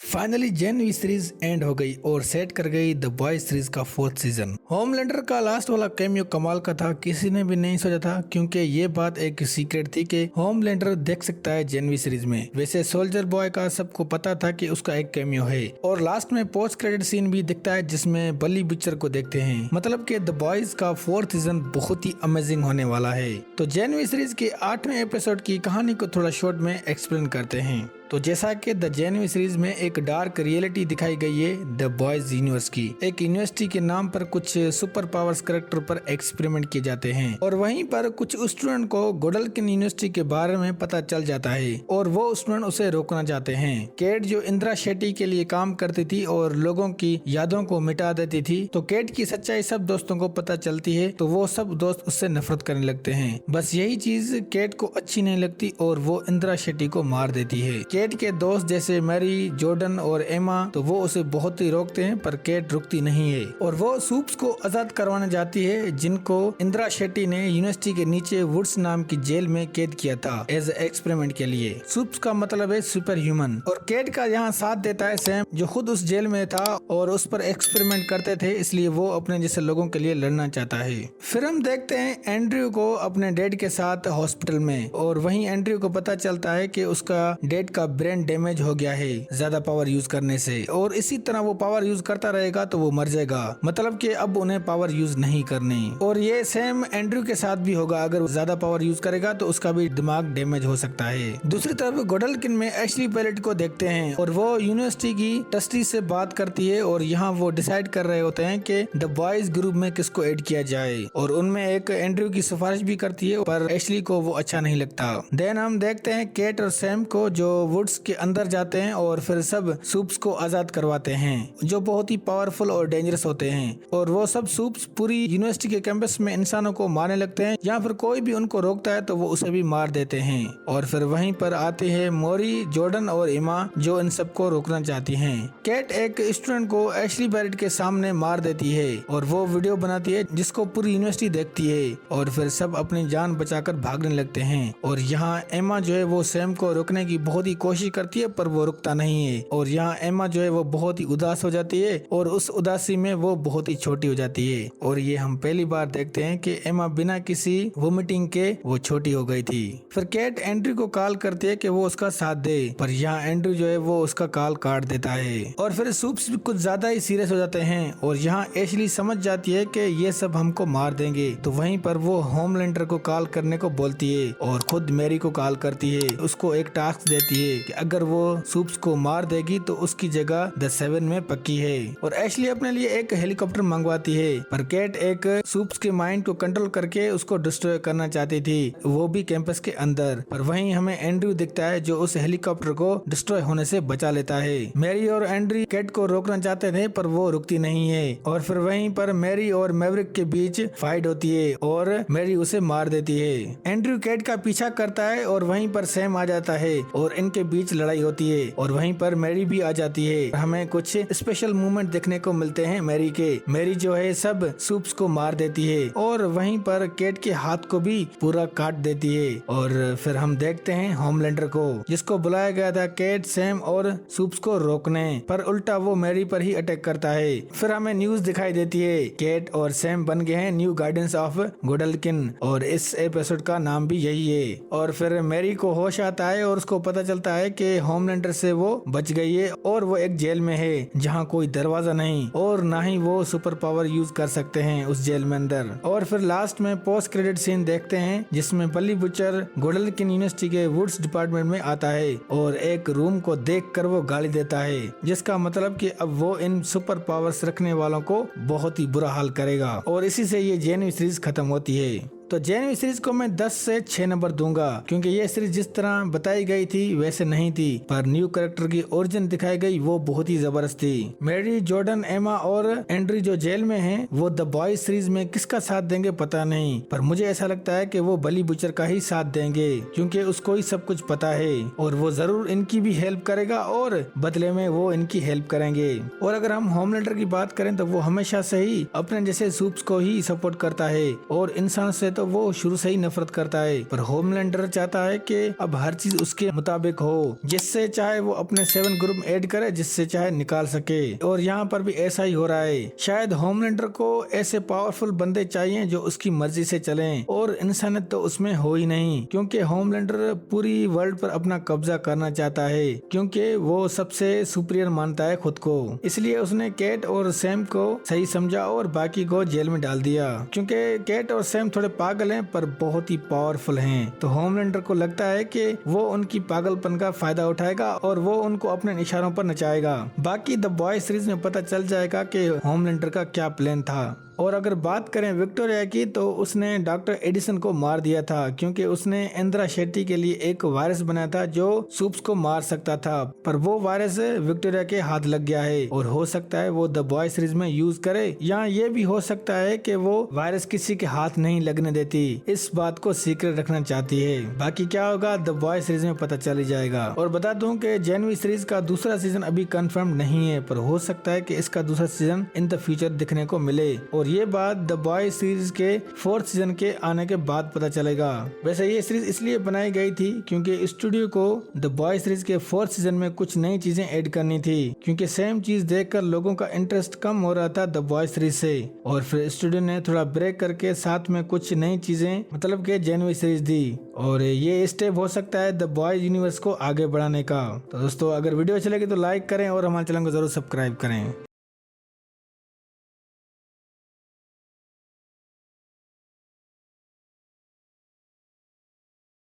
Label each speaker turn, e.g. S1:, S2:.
S1: Finally JNV series and हो गई और सेट कर गई द बॉयज सीरीज का 4th सीजन। होमलैंडर का लास्ट वाला कैमियो कमाल का था, किसी ने भी नहीं सोचा था, क्योंकि ये बात एक सीक्रेट थी कि होमलैंडर देख सकता है जेनवी सीरीज में। वैसे सोल्जर बॉय का सबको पता था कि उसका एक कैमियो है और लास्ट में पोस्ट क्रेडिट सीन भी दिखता है जिसमें बली बुचर को देखते हैं। मतलब कि द बॉयज का 4th सीजन बहुत ही अमेजिंग होने वाला है। तो जेनवी सीरीज के 8वें एपिसोड की कहानी को थोड़ा शॉर्ट में एक्सप्लेन करते हैं। तो जैसा कि द जेनवी सीरीज में एक डार्क रियलिटी दिखाई गई है द बॉयज यूनिवर्स की। एक यूनिवर्सिटी के नाम पर कुछ सुपर पावर्स कैरेक्टर पर एक्सपेरिमेंट किए जाते हैं और वहीं पर कुछ स्टूडेंट को गोडलकिन यूनिवर्सिटी के बारे में पता चल जाता है और वो स्टूडेंट उसे रोकना चाहते हैं। केट जो इंदिरा शेट्टी के लिए काम करती थी और लोगों की यादों को मिटा देती थी, तो केट की सच्चाई सब दोस्तों को पता चलती है तो वो सब दोस्त उससे नफरत करने लगते हैं। बस यही चीज केट को अच्छी नहीं लगती और वो इंदिरा शेट्टी को मार देती है। केट के दोस्त जैसे मैरी, जॉर्डन और एमा तो वो उसे बहुत ही रोकते हैं, पर केट रुकती नहीं है और वो सूप्स को आजाद करवाने जाती है जिनको इंदिरा शेट्टी ने यूनिवर्सिटी के नीचे वुड्स नाम की जेल में कैद किया था एज एक्सपेरिमेंट के लिए। सूप्स का मतलब है सुपर ह्यूमन और केट का यहाँ साथ देता है सैम जो खुद उस जेल में था और उस पर एक्सपेरिमेंट करते थे, इसलिए वो अपने जैसे लोगों के लिए लड़ना चाहता है। फिर हम देखते हैं एंड्रयू को अपने डैड के साथ हॉस्पिटल में और वहीं एंड्रयू को पता चलता है कि उसका डैड का ब्रेन डैमेज हो गया है ज्यादा पावर यूज करने से और इसी तरह वो पावर यूज करता रहेगा तो वो मर जाएगा। मतलब कि अब उन्हें पावर यूज नहीं करनी और ये सेम एंड्रयू के साथ भी होगा। अगर वो ज्यादा पावर यूज करेगा तो उसका भी दिमाग डैमेज हो सकता है। दूसरी तरफ गोडलकिन में एशली पैलेट को देखते हैं और वो यूनिवर्सिटी की ट्रस्टी से बात करती है और यहाँ वो डिसाइड कर रहे होते हैं कि द बॉयज ग्रुप में किसको ऐड किया जाए और उनमें एक एंड्रयू की सिफारिश भी करती है, पर एशली को वो अच्छा नहीं लगता। देन हम देखते हैं केट और सैम को जो वुड्स के अंदर जाते हैं और फिर सब सूप्स को आजाद करवाते हैं जो बहुत ही पावरफुल और डेंजरस होते हैं और वो सब सूप्स पूरी यूनिवर्सिटी के कैंपस में इंसानों को मारने लगते हैं या फिर कोई भी उनको रोकता है तो वो उसे भी मार देते हैं। और फिर वहीं पर आते हैं मोरी, जॉर्डन और इमा जो इन सबको रोकना चाहती हैं। केट एक स्टूडेंट को एशली बैरेट के सामने मार देती है और वो वीडियो बनाती है जिसको पूरी यूनिवर्सिटी देखती है और फिर सब अपनी जान बचाकर भागने लगते हैं। और यहाँ एमा जो है वो सैम को रोकने की बहुत ही कोशिश करती है पर वो रुकता नहीं है और यहाँ एमा जो है वो बहुत ही उदास हो जाती है और उस उदासी में वो बहुत ही छोटी हो जाती है और ये हम पहली बार देखते हैं कि एमा बिना किसी वोमिटिंग के वो छोटी हो गई थी। फिर केट एंड्रयू को कॉल करती है कि वो उसका साथ दे, पर यहाँ एंड्रयू जो है वो उसका कॉल काट देता है और फिर सूप्स भी कुछ ज्यादा ही सीरियस हो जाते हैं और यहाँ एशली समझ जाती है कि ये सब हमको मार देंगे, तो वहीं पर वो होमलैंडर को कॉल करने को बोलती है और खुद मैरी को कॉल करती है। उसको एक टास्क देती है कि अगर वो सूप्स को मार देगी तो उसकी जगह द 7 में पक्की है और एशली अपने लिए एक हेलीकॉप्टर मंगवाती है, पर केट एक सूप्स के माइंड को कंट्रोल करके उसको डिस्ट्रॉय करना चाहती थी, वो भी कैंपस के अंदर। पर वहीं हमें एंड्रयू दिखता है जो उस हेलीकॉप्टर को डिस्ट्रॉय होने से बचा लेता है। मैरी और एंड्रयू केट को रोकना चाहते थे पर वो रुकती नहीं है और फिर वहीं पर मैरी और मैवरिक के बीच फाइट होती है और मैरी उसे मार देती है। एंड्रयू केट का पीछा करता है और वहीं पर सैम आ जाता है और इनके बीच लड़ाई होती है और वहीं पर मैरी भी आ जाती है। हमें कुछ स्पेशल मूवमेंट देखने को मिलते हैं मैरी के। मैरी जो है सब सूप्स को मार देती है और वहीं पर केट के हाथ को भी पूरा काट देती है और फिर हम देखते हैं होमलैंडर को जिसको बुलाया गया था केट, सैम और सूप्स को रोकने, पर उल्टा वो मैरी पर ही अटैक करता है। फिर हमें न्यूज दिखाई देती है केट और सैम बन गए हैं न्यू गार्डियंस ऑफ गोडलकिन और इस एपिसोड का नाम भी यही है। और फिर मैरी को होश आता है और उसको पता चलता है कि होमलैंडर से वो बच गई है और वो एक जेल में है जहाँ कोई दरवाजा नहीं और ना ही वो सुपर पावर यूज कर सकते हैं उस जेल में अंदर। और फिर लास्ट में पोस्ट क्रेडिट सीन देखते हैं जिसमें बली बुचर गोडलकिन यूनिवर्सिटी के वुड्स डिपार्टमेंट में आता है और एक रूम को देखकर वो गाली देता है, जिसका मतलब कि अब वो इन सुपर पावर्स रखने वालों को बहुत ही बुरा हाल करेगा और इसी से ये जेनवी सीरीज खत्म होती है। तो जेनवी सीरीज को मैं 10 से 6 नंबर दूंगा क्योंकि ये सीरीज जिस तरह बताई गई थी वैसे नहीं थी, पर न्यू कैरेक्टर की ओरिजिन दिखाई गई वो बहुत ही जबरदस्त थी। मैरी, जॉर्डन, एमा और एंड्रयू जो जेल में हैं वो द बॉयज सीरीज में किसका साथ देंगे पता नहीं, पर मुझे ऐसा लगता है कि वो बली बुचर का ही साथ देंगे क्योंकि उसको ही सब कुछ पता है और वो जरूर इनकी भी हेल्प करेगा और बदले में वो इनकी हेल्प करेंगे। और अगर हम होमलैंडर की बात करें तो वो हमेशा से ही अपने जैसे सूप्स को ही सपोर्ट करता है और इंसान से तो वो शुरू से ही नफरत करता है, पर होमलैंडर चाहता है कि अब हर चीज उसके मुताबिक हो, जिससे चाहे वो अपने 7 ग्रुप ऐड करे, जिससे चाहे निकाल सके। और यहाँ पर भी ऐसा ही हो रहा है। शायद होमलैंडर को ऐसे पावरफुल बंदे चाहिए जो उसकी मर्जी से चलें, और इंसानियत तो उसमें हो ही नहीं, क्योंकि होमलैंडर पूरी वर्ल्ड पर अपना कब्जा करना चाहता है, क्योंकि वो सबसे सुपीरियर मानता है खुद को। इसलिए उसने केट और सैम को सही समझा और बाकी को जेल में डाल दिया, क्योंकि केट और सैम थोड़े पागल हैं पर बहुत ही पावरफुल हैं। तो होमलैंडर को लगता है कि वो उनकी पागलपन का फायदा उठाएगा और वो उनको अपने इशारों पर नचाएगा। बाकी द बॉयज सीरीज में पता चल जाएगा कि होमलैंडर का क्या प्लान था। और अगर बात करें विक्टोरिया की, तो उसने डॉक्टर एडिसन को मार दिया था, क्योंकि उसने इंदिरा शेट्टी के लिए एक वायरस बनाया था जो सूप्स को मार सकता था, पर वो वायरस विक्टोरिया के हाथ लग गया है। और हो सकता है वो द बॉय सीरीज में यूज करे, या ये भी हो सकता है कि वो वायरस किसी के हाथ नहीं लगने देती, इस बात को सीक्रेट रखना चाहती है। बाकी क्या होगा द बॉय सीरीज में पता चल ही जाएगा। और बता दूं कि जेनवी सीरीज का दूसरा सीजन अभी कंफर्म नहीं है, पर हो सकता है कि इसका दूसरा सीजन इन द फ्यूचर दिखने को मिले, और ये बात द बॉय सीरीज के 4th सीजन के आने के बाद पता चलेगा। वैसे ये सीरीज इसलिए बनाई गई थी क्योंकि स्टूडियो को द बॉय सीरीज के 4th सीजन में कुछ नई चीजें ऐड करनी थी, क्योंकि सेम चीज देखकर लोगों का इंटरेस्ट कम हो रहा था द बॉय सीरीज से। और फिर स्टूडियो ने थोड़ा ब्रेक करके साथ में कुछ नई चीजें मतलब के जेनवी सीरीज दी, और ये स्टेप हो सकता है द बॉय यूनिवर्स को आगे बढ़ाने का। तो दोस्तों अगर वीडियो अच्छी लगी तो लाइक करें और हमारे चैनल को जरूर सब्सक्राइब करें।